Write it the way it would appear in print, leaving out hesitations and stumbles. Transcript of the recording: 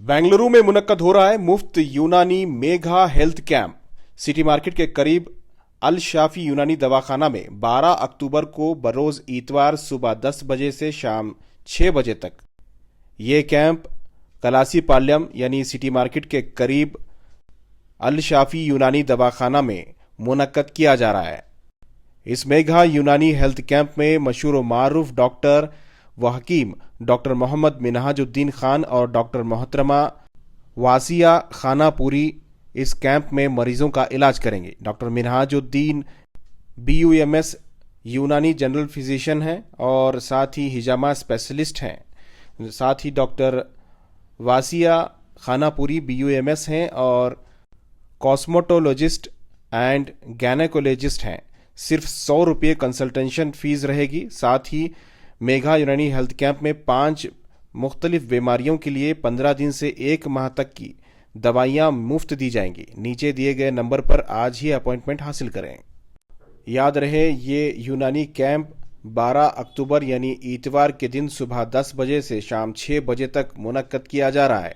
बेंगलुरु में मुनक्कद हो रहा है मुफ्त यूनानी Megha health camp. City market के करीब अल शाफी यूनानी दवाखाना में 12 अक्टूबर को बरोज इतवार सुबह 10 बजे से शाम 6 बजे तक ये कैंप कलासी पाल्यम यानी सिटी मार्केट के करीब अल शाफी यूनानी दवाखाना में मुनक्कद किया जा रहा है। इस मेघा यूनानी हेल्थ कैंप में मशहूर व मारूफ डॉक्टर व हकीम डॉक्टर मोहम्मद मिनहाजुद्दीन खान और डॉक्टर मोहतरमा वासिया खानापुरी इस कैंप में मरीजों का इलाज करेंगे। डॉक्टर मिनहाजुद्दीन BUMS यूनानी जनरल फिजिशियन हैं और साथ ही हिजामा स्पेशलिस्ट हैं। साथ ही डॉक्टर वासिया खानापुरी BUMS हैं और कॉस्मेटोलॉजिस्ट एंड गैनेकोलॉजिस्ट हैं। सिर्फ 100 रुपये कंसल्टेशन फीस रहेगी। साथ ही मेघा यूनानी हेल्थ कैंप में 5 मुख्तलिफ बीमारियों के लिए 15 दिन से 1 माह तक की दवाइयाँ मुफ्त दी जाएंगी। नीचे दिए गए नंबर पर आज ही अपॉइंटमेंट हासिल करें। याद रहे, ये यूनानी कैंप 12 अक्टूबर यानी इतवार के दिन सुबह 10 बजे से शाम 6 बजे तक मुनक्कद किया जा रहा है।